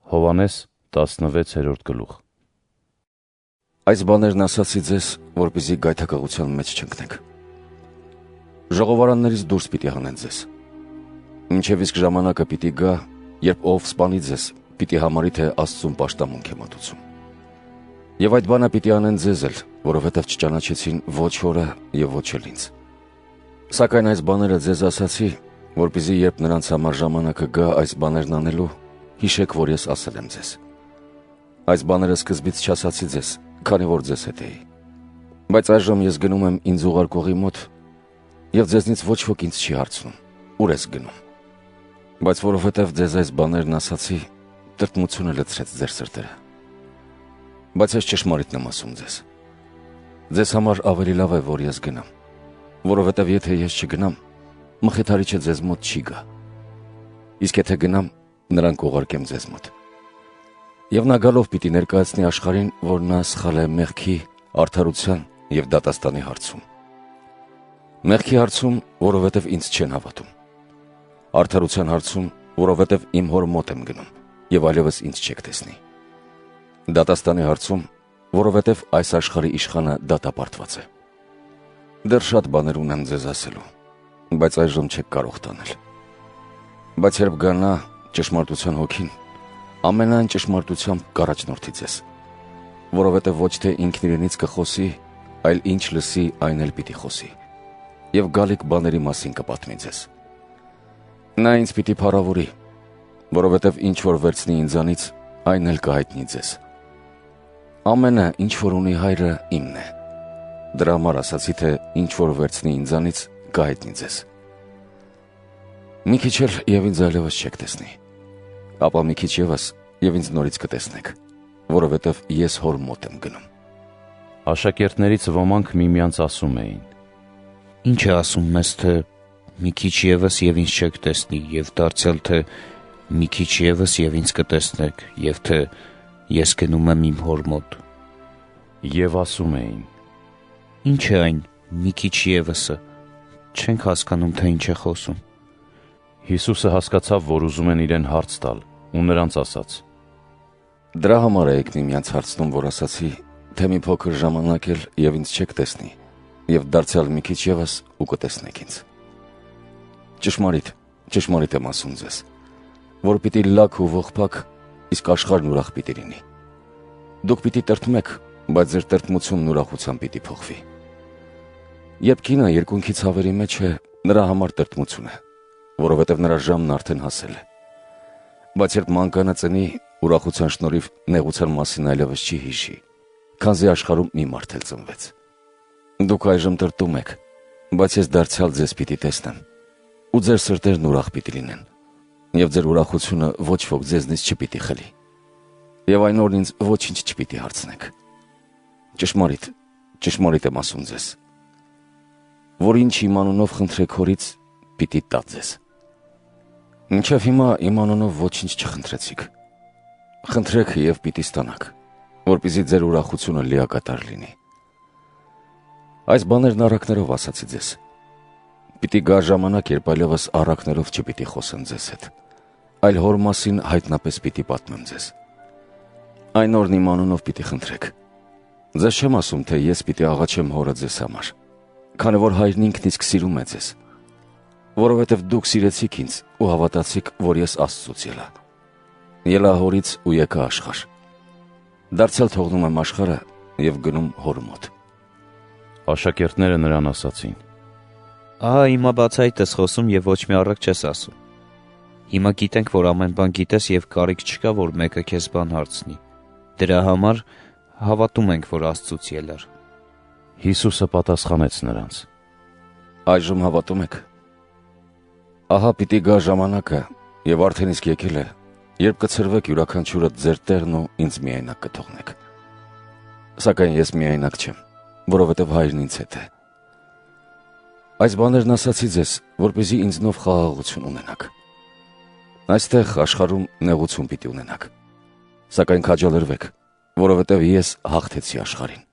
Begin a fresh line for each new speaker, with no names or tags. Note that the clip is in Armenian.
Հովհաննես 16-րդ գլուխ։
Այս բաներն ասացի ձեզ, որպեսզի գայթակղության մեջ չընկնեք։ Ժողովարաններից դուրս պիտի հանեն ձեզ։ Մինչև իսկ ժամանակը պիտի գա, երբ ով սպանի ձեզ, պիտի համարի, թե Աստծուն պաշտամունք է մատուցում։ Եվ այդ բանը պիտի անեն ձեզ էլ, որովհետև չճանաչեցին ոչ հորը և ոչ էլ ինձ։ Սակայն այս բաները ձեզ ասացի, որպեսզի երբ նրանց համար ժամանակը գա այս բաներն անելու, հիշեք, որ ես ասել եմ ձեզ։ Այս բաները սկզբից չասացի ձեզ, քանի որ ձեզ հետ էի։ Բայց այժմ ես գնում եմ ինձ ուղարկողի մոտ, և ձեզնից ոչ ոք ինձ չի հարցնում, ուր ես գնում։ Բայց որովհետև ձեզ այս բաներն ասացի, տրտմությունը լցրեց ձեր սրտերը։ Բայց ես ճշմարիտն եմ ասում ձեզ։ Ձեզ համար ավելի լավ է, որ ես գնամ, որովհետև եթե ես չգնամ, մխիթարիչը ձեզ մոտ չի գա։ Իսկ եթե գնամ, նրան կուղարկեմ ձեզ մոտ։ Եվ նա գալով պիտի ներկայացնի աշխարհին, որ նա սխալ է մեղքի, արդարության և դատաստանի հարցում։ Մեղքի հարցում, որովհետև ինձ չեն հավատում։ Արդարության հարցում, որովհետև իմ հոր մոտ եմ գնում, և այլևս ինձ չեք տեսնի։ Դատաստանի հարցում, որովհետև այս աշխարհի իշխանը դատապարտված է։ Դեռ շատ բաներ ունեմ ձեզ ասելու, բայց այժմ չեք կարող տանել։ Բայց երբ գա նա, ճշմարտության հոգին, ամենայն ճշմարտությամբ կառաջնորդի ձեզ, որովհետև ոչ թե ինքն իրենից կխոսի, այլ ինչ լսի, այն էլ պիտի խոսի, և գալիք բաների մասին կպատմի ձեզ։ Նա ինձ պիտի փառավորի, որովհետև ինչ որ վերցնի ինձանից, այն էլ կհայտնի ձեզ։ Ամենը, ինչ որ ունի հայրը, իմն է։ Դրա համար ասացի, թե ինչ որ վերցնի ինձանից, կհայտնի ձեզ։ Մի քիչ էլ և ինձ այլևս չեք տեսնի, ապա մի քիչ ևս և ինձ նորից կտեսնեք, որովհետև ես հոր մոտ եմ գնում։
Աշակերտներից ոմանք միմյանց ասում էին.
Ինչ է ասում մեզ, թե մի քիչ ևս և ինձ չեք տեսնի, և դարձյալ թե մի քիչ ևս և ինձ կտեսնեք, և թե ես գնում եմ իմ հոր մոտ։
Եվ ասում էին.
Ինչ է այն մի քիչ ևսը, չենք հասկանում, թե ինչ է խոսում։
Հիսուսը հասկացավ, որ ուզում են իրեն հարց տալ, ու նրանց ասաց.
Դրա համար եք միմյանց հարցնում, որ ասացի, թե մի փոքր ժամանակ էլ և ինձ չեք տեսնի, և դարձյալ մի քիչ ևս ու կտեսնեք ինձ։ Ճշմարիտ եմ ասում ձեզ, որ պիտի լաք ու ողբակ, իսկ աշխարհն ուրախ պիտի լինի։ Դուք պիտի տրտմեք, բայց ձեր տրտմությունն ուրախությամբ պիտի փոխվի։ Երբ կինը երկունքի ցավերի մեջ է, նրա համար տրտմություն է, որովհետև նրա ժամն արդեն հասել է։ Բայց երբ մանկանը ծնի, ուրախության շնորհիվ նեղության մասին այլևս չի հիշի, քանզի աշխարհում մի մարդ էլ ծնվեց։ Դուք այժմ տրտում եք, բայց ես դարձյալ ձեզ պիտի տեսնեմ, ու ձեր սրտերն ուրախ պիտի լինեն, և ձեր ուրախությունը ոչ ոք ձեզնից չպիտի խլի, և այն օրն ինձ ոչինչ չպիտի հարցնեք։ Ճշմարիտ եմ ասում ձեզ, որ ինչ իմ անունով խնդրեք հորից, պիտի տա ձեզ։ Մինչև հիմա իմ անունով ոչինչ չխնդրեցիք։ Խնդրեք և պիտի ստանաք, որպեսզի ձեր ուրախությունը լիակատար լինի։ Այս բաներն առակներով ասացի ձեզ։ Պիտի գա ժամանակ, երբ այլևս առակներով չպիտի խոսեմ ձեզ հետ, այլ հոր մասին հայտնապես պիտի պատմեմ ձեզ։ Այն օրն իմ անունով պիտի խնդրեք։ Ձեզ չեմ ասում, թե ես պիտի աղաչեմ հորը ձեզ համար, քանի որ հայրն ինքն իսկ սիրում է ձեզ, որովհետև դուք սիրեցիք ինձ ու հավատացիք, որ ես Աստծուց ելա։ Ելա հորից ու եկա աշխարհ։ Դարձյալ թողնում եմ աշխարհը և գնում հոր մոտ։
Աշակերտները նրան ասացին.
Ահա հիմա բացահայտ ես խոսում և ոչ մի առակ չես ասում։ Հիմա գիտենք, որ ամեն բան գիտես և կարիք չկա, որ մեկը քեզ բան հարցնի։ Դրա համար հավատում ենք, որ Աստծուց ելար։
Հիսուսը պատասխանեց նրանց.
Այժմ հավատում եք։ Ահա պիտի գա ժամանակը, և արդեն իսկ եկել է, երբ կցրվեք յուրաքանչյուրը ձեր տեղն ու ինձ միայնակ կթողնեք։ Սակայն ես միայնակ չեմ, որովհետև հայրն ինձ հետ է։ Այս բաներն ասացի ձեզ, որպեսզի ինձնով խաղաղություն ունենաք։ Այստեղ աշխարհում նեղություն պիտի ունենաք, սակայն քաջալերվեք, որովհետև ես հաղթեցի աշխարհին։